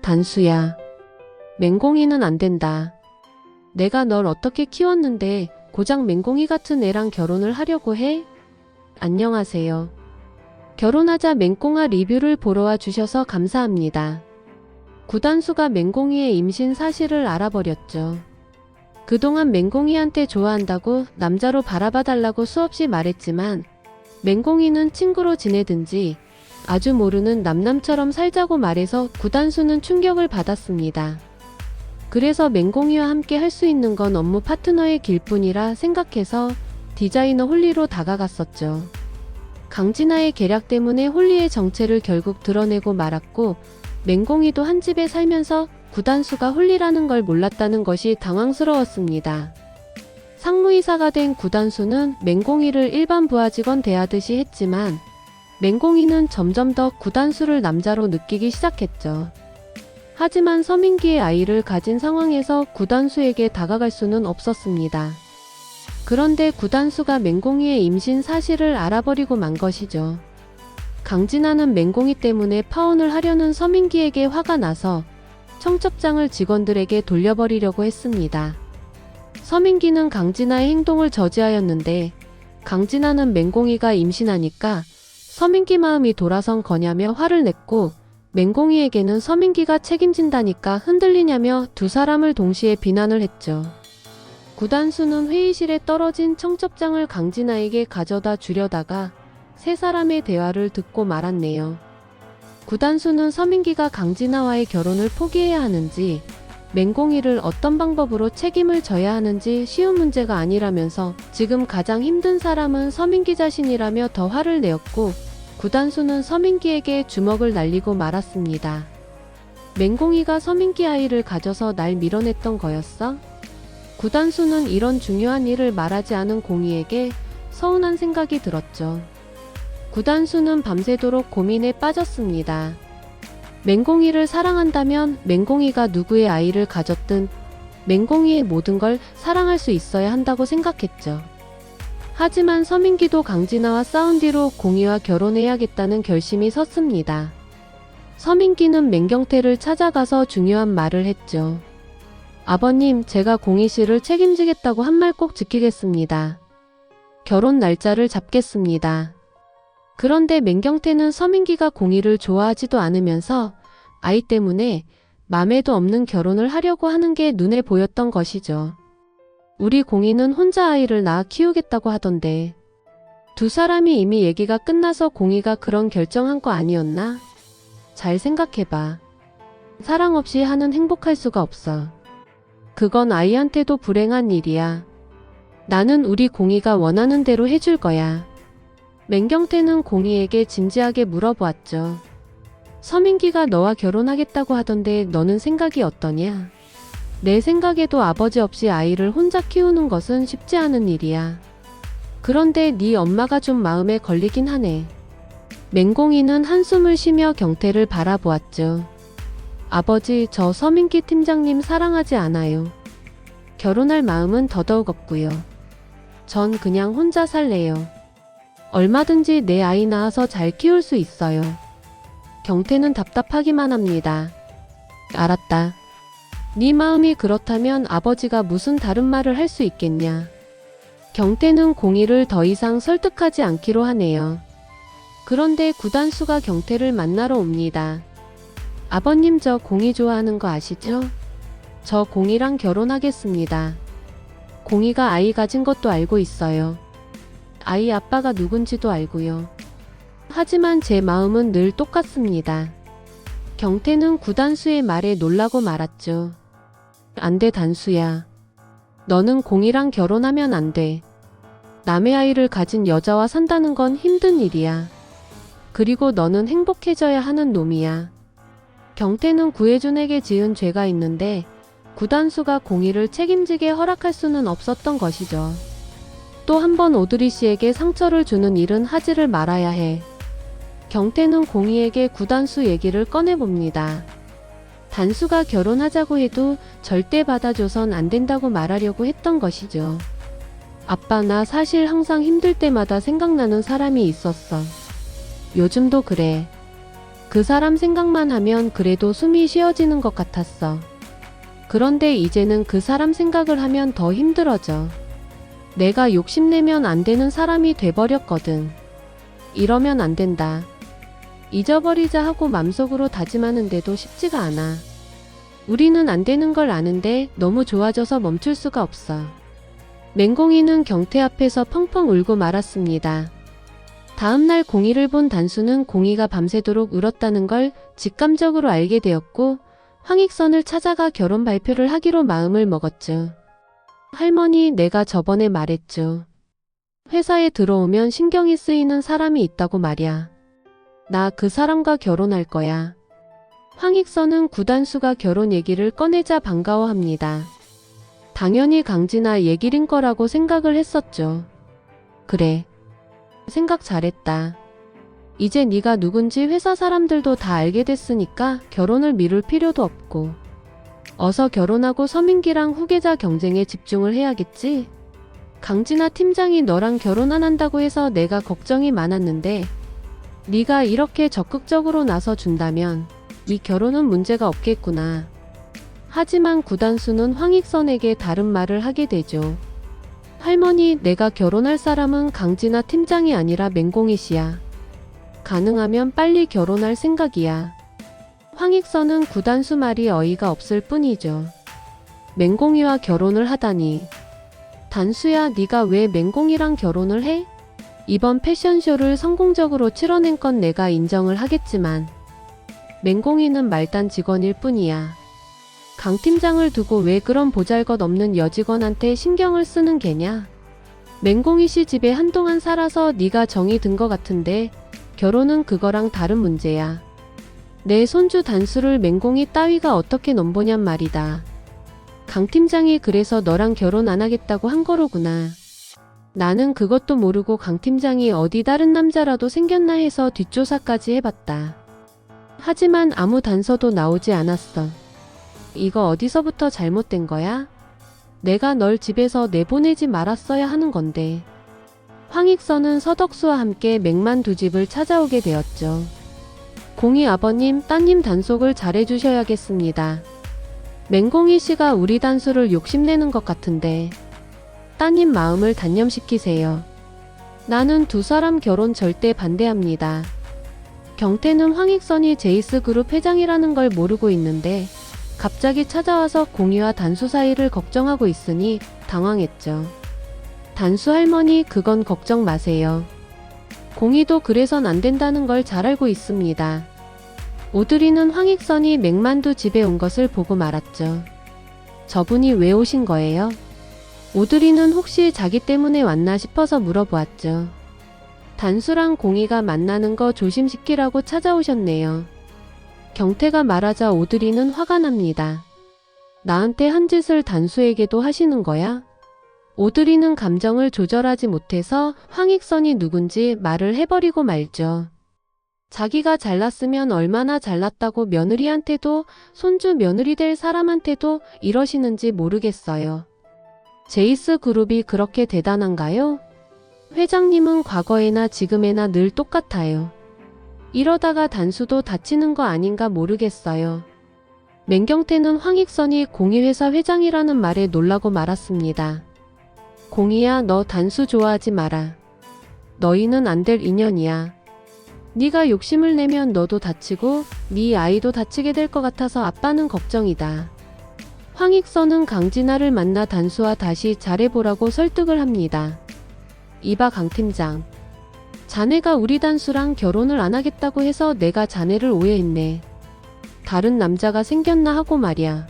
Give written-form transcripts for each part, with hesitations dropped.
단수야. 맹공이는 안 된다. 내가 널 어떻게 키웠는데 고작 맹공이 같은 애랑 결혼을 하려고 해? 안녕하세요. 결혼하자 맹꽁아 리뷰를 보러 와 주셔서 감사합니다. 구단수가 맹공이의 임신 사실을 알아버렸죠. 그동안 맹공이한테 좋아한다고 남자로 바라봐달라고 수없이 말했지만 맹공이는 친구로 지내든지 아주 모르는 남남처럼 살자고 말해서 구단수는 충격을 받았습니다. 그래서 맹공이와 함께 할 수 있는 건 업무 파트너의 길뿐이라 생각해서 디자이너 홀리로 다가갔었죠. 강진아의 계략 때문에 홀리의 정체를 결국 드러내고 말았고 맹공이도 한 집에 살면서 구단수가 홀리라는 걸 몰랐다는 것이 당황스러웠습니다. 상무이사가 된 구단수는 맹공이를 일반 부하 직원 대하듯이 했지만 맹공이는 점점 더 구단수를 남자로 느끼기 시작했죠. 하지만 서민기의 아이를 가진 상황에서 구단수에게 다가갈 수는 없었습니다. 그런데 구단수가 맹공이의 임신 사실을 알아버리고 만 것이죠. 강진아는 맹공이 때문에 파혼을 하려는 서민기에게 화가 나서 청첩장을 직원들에게 돌려버리려고 했습니다. 서민기는 강진아의 행동을 저지하였는데 강진아는 맹공이가 임신하니까 서민기 마음이 돌아선 거냐며 화를 냈고 맹공이에게는 서민기가 책임진다니까 흔들리냐며 두 사람을 동시에 비난을 했죠. 구단수는 회의실에 떨어진 청첩장을 강진아에게 가져다 주려다가 세 사람의 대화를 듣고 말았네요. 구단수는 서민기가 강진아와의 결혼을 포기해야 하는지 맹공이를 어떤 방법으로 책임을 져야 하는지 쉬운 문제가 아니라면서 지금 가장 힘든 사람은 서민기 자신이라며 더 화를 내었고 구단수는 서민기에게 주먹을 날리고 말았습니다. 맹공이가 서민기 아이를 가져서 날 밀어냈던 거였어? 구단수는 이런 중요한 일을 말하지 않은 공이에게 서운한 생각이 들었죠. 구단수는 밤새도록 고민에 빠졌습니다. 맹공이를 사랑한다면 맹공이가 누구의 아이를 가졌든 맹공이의 모든 걸 사랑할 수 있어야 한다고 생각했죠. 하지만 서민기도 강진아와 싸운 뒤로 공이와 결혼해야겠다는 결심이 섰습니다. 서민기는 맹경태를 찾아가서 중요한 말을 했죠. 아버님, 제가 공이 씨를 책임지겠다고 한 말 꼭 지키겠습니다. 결혼 날짜를 잡겠습니다. 그런데 맹경태는 서민기가 공이를 좋아하지도 않으면서 아이 때문에 맘에도 없는 결혼을 하려고 하는 게 눈에 보였던 것이죠. 우리 공이는 혼자 아이를 낳아 키우겠다고 하던데 두 사람이 이미 얘기가 끝나서 공이가 그런 결정한 거 아니었나? 잘 생각해봐. 사랑 없이 하는 행복할 수가 없어. 그건 아이한테도 불행한 일이야. 나는 우리 공이가 원하는 대로 해줄 거야. 맹경태는 공이에게 진지하게 물어보았죠. 서민기가 너와 결혼하겠다고 하던데 너는 생각이 어떠냐? 내 생각에도 아버지 없이 아이를 혼자 키우는 것은 쉽지 않은 일이야. 그런데 네 엄마가 좀 마음에 걸리긴 하네. 맹공이는 한숨을 쉬며 경태를 바라보았죠. 아버지, 저 서민기 팀장님 사랑하지 않아요. 결혼할 마음은 더더욱 없고요. 전 그냥 혼자 살래요. 얼마든지 내 아이 낳아서 잘 키울 수 있어요. 경태는 답답하기만 합니다. 알았다. 네 마음이 그렇다면 아버지가 무슨 다른 말을 할 수 있겠냐. 경태는 공이를 더 이상 설득하지 않기로 하네요. 그런데 구단수가 경태를 만나러 옵니다. 아버님, 저 공이 좋아하는 거 아시죠? 저 공이랑 결혼하겠습니다. 공이가 아이 가진 것도 알고 있어요. 아이 아빠가 누군지도 알고요. 하지만 제 마음은 늘 똑같습니다. 경태는 구단수의 말에 놀라고 말았죠. 안 돼, 단수야. 너는 공이랑 결혼하면 안 돼. 남의 아이를 가진 여자와 산다는 건 힘든 일이야. 그리고 너는 행복해져야 하는 놈이야. 경태는 구혜준에게 지은 죄가 있는데 구단수가 공이를 책임지게 허락할 수는 없었던 것이죠. 또 한 번 오드리 씨에게 상처를 주는 일은 하지를 말아야 해. 경태는 공이에게 구단수 얘기를 꺼내봅니다. 단수가 결혼하자고 해도 절대 받아줘선 안 된다고 말하려고 했던 것이죠. 아빠, 나 사실 항상 힘들 때마다 생각나는 사람이 있었어. 요즘도 그래. 그 사람 생각만 하면 그래도 숨이 쉬어지는 것 같았어. 그런데 이제는 그 사람 생각을 하면 더 힘들어져. 내가 욕심내면 안 되는 사람이 돼버렸거든. 이러면 안 된다. 잊어버리자 하고 맘속으로 다짐하는데도 쉽지가 않아. 우리는 안 되는 걸 아는데 너무 좋아져서 멈출 수가 없어. 맹공이는 경태 앞에서 펑펑 울고 말았습니다. 다음날 공이를 본 단수는 공이가 밤새도록 울었다는 걸 직감적으로 알게 되었고 황익선을 찾아가 결혼 발표를 하기로 마음을 먹었죠. 할머니, 내가 저번에 말했죠. 회사에 들어오면 신경이 쓰이는 사람이 있다고 말이야. 나 그 사람과 결혼할 거야. 황익선은 구단수가 결혼 얘기를 꺼내자 반가워합니다. 당연히 강진아 얘기린 거라고 생각을 했었죠. 그래. 생각 잘했다. 이제 네가 누군지 회사 사람들도 다 알게 됐으니까 결혼을 미룰 필요도 없고. 어서 결혼하고 서민기랑 후계자 경쟁에 집중을 해야겠지? 강진아 팀장이 너랑 결혼 안 한다고 해서 내가 걱정이 많았는데 네가 이렇게 적극적으로 나서준다면 이 결혼은 문제가 없겠구나. 하지만 구단수는 황익선에게 다른 말을 하게 되죠. 할머니, 내가 결혼할 사람은 강진아 팀장이 아니라 맹공이 씨야. 가능하면 빨리 결혼할 생각이야. 황익선은 구단수 말이 어이가 없을 뿐이죠. 맹공이와 결혼을 하다니. 단수야, 네가 왜 맹공이랑 결혼을 해? 이번 패션쇼를 성공적으로 치러낸 건 내가 인정을 하겠지만 맹공이는 말단 직원일 뿐이야. 강 팀장을 두고 왜 그런 보잘것없는 여직원한테 신경을 쓰는 게냐? 맹공이 씨 집에 한동안 살아서 네가 정이 든 것 같은데 결혼은 그거랑 다른 문제야. 내 손주 단수를 맹공이 따위가 어떻게 넘보냔 말이다. 강 팀장이 그래서 너랑 결혼 안 하겠다고 한 거로구나. 나는 그것도 모르고 강 팀장이 어디 다른 남자라도 생겼나 해서 뒷조사까지 해봤다. 하지만 아무 단서도 나오지 않았어. 이거 어디서부터 잘못된 거야? 내가 널 집에서 내보내지 말았어야 하는 건데. 황익선은 서덕수와 함께 맹만 두 집을 찾아오게 되었죠. 공이 아버님, 따님 단속을 잘해주셔야겠습니다. 맹공이 씨가 우리 단수를 욕심내는 것 같은데 따님 마음을 단념시키세요. 나는 두 사람 결혼 절대 반대합니다. 경태는 황익선이 제이스그룹 회장이라는 걸 모르고 있는데 갑자기 찾아와서 공이와 단수 사이를 걱정하고 있으니 당황했죠. 단수 할머니, 그건 걱정 마세요. 공이도 그래선 안 된다는 걸 잘 알고 있습니다. 오드리는 황익선이 맹만두 집에 온 것을 보고 말았죠. 저분이 왜 오신 거예요? 오드리는 혹시 자기 때문에 왔나 싶어서 물어보았죠. 단수랑 공이가 만나는 거 조심시키라고 찾아오셨네요. 경태가 말하자 오드리는 화가 납니다. 나한테 한 짓을 단수에게도 하시는 거야? 오드리는 감정을 조절하지 못해서 황익선이 누군지 말을 해버리고 말죠. 자기가 잘났으면 얼마나 잘났다고 며느리한테도 손주 며느리 될 사람한테도 이러시는지 모르겠어요. 제이스 그룹이 그렇게 대단한가요? 회장님은 과거에나 지금에나 늘 똑같아요. 이러다가 단수도 다치는 거 아닌가 모르겠어요. 맹경태는 황익선이 공이회사 회장이라는 말에 놀라고 말았습니다. 공이야, 너 단수 좋아하지 마라. 너희는 안 될 인연이야. 네가 욕심을 내면 너도 다치고 네 아이도 다치게 될 것 같아서 아빠는 걱정이다. 황익선은 강진아를 만나 단수와 다시 잘해보라고 설득을 합니다. 이봐 강 팀장. 자네가 우리 단수랑 결혼을 안 하겠다고 해서 내가 자네를 오해했네. 다른 남자가 생겼나 하고 말이야.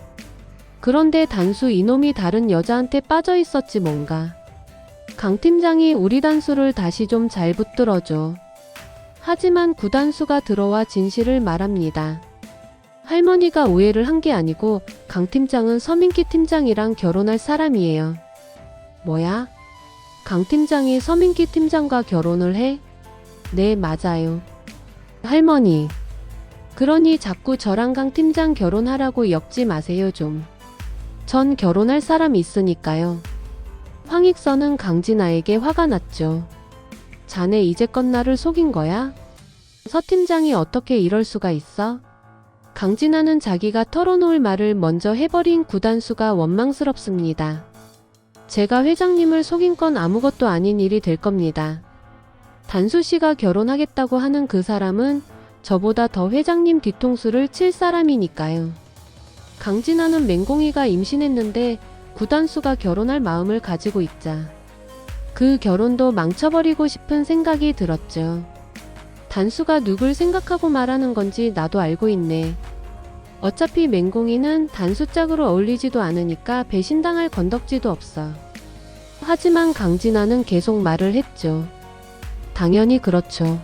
그런데 단수 이놈이 다른 여자한테 빠져 있었지 뭔가. 강 팀장이 우리 단수를 다시 좀 잘 붙들어줘. 하지만 구단수가 들어와 진실을 말합니다. 할머니가 오해를 한 게 아니고 강 팀장은 서민기 팀장이랑 결혼할 사람이에요. 뭐야? 강 팀장이 서민기 팀장과 결혼을 해? 네, 맞아요. 할머니. 그러니 자꾸 저랑 강 팀장 결혼하라고 엮지 마세요 좀. 전 결혼할 사람이 있으니까요. 황익선은 강진아에게 화가 났죠. 자네 이제껏 나를 속인 거야? 서 팀장이 어떻게 이럴 수가 있어? 강진아는 자기가 털어놓을 말을 먼저 해버린 구단수가 원망스럽습니다. 제가 회장님을 속인 건 아무것도 아닌 일이 될 겁니다. 단수 씨가 결혼하겠다고 하는 그 사람은 저보다 더 회장님 뒤통수를 칠 사람이니까요. 강진아는 맹공이가 임신했는데 구단수가 결혼할 마음을 가지고 있자 그 결혼도 망쳐버리고 싶은 생각이 들었죠. 단수가 누굴 생각하고 말하는 건지 나도 알고 있네. 어차피 맹공이는 단수 짝으로 어울리지도 않으니까 배신당할 건덕지도 없어. 하지만 강진아는 계속 말을 했죠. 당연히 그렇죠.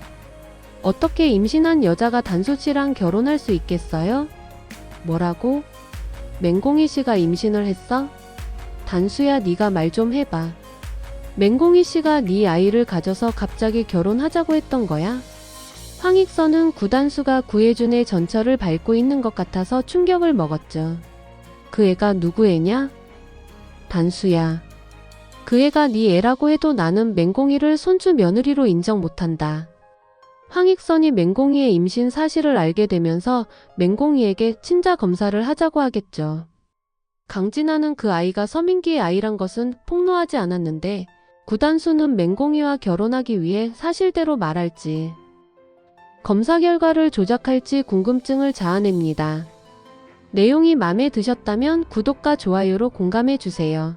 어떻게 임신한 여자가 단수 씨랑 결혼할 수 있겠어요? 뭐라고? 맹공이 씨가 임신을 했어? 단수야, 네가 말 좀 해봐. 맹공이 씨가 네 아이를 가져서 갑자기 결혼하자고 했던 거야? 황익선은 구단수가 구혜준의 전철을 밟고 있는 것 같아서 충격을 먹었죠. 그 애가 누구 애냐? 단수야. 그 애가 네 애라고 해도 나는 맹공이를 손주 며느리로 인정 못한다. 황익선이 맹공이의 임신 사실을 알게 되면서 맹공이에게 친자 검사를 하자고 하겠죠. 강진아는 그 아이가 서민기의 아이란 것은 폭로하지 않았는데 구단수는 맹공이와 결혼하기 위해 사실대로 말할지 검사 결과를 조작할지 궁금증을 자아냅니다. 내용이 마음에 드셨다면 구독과 좋아요로 공감해 주세요.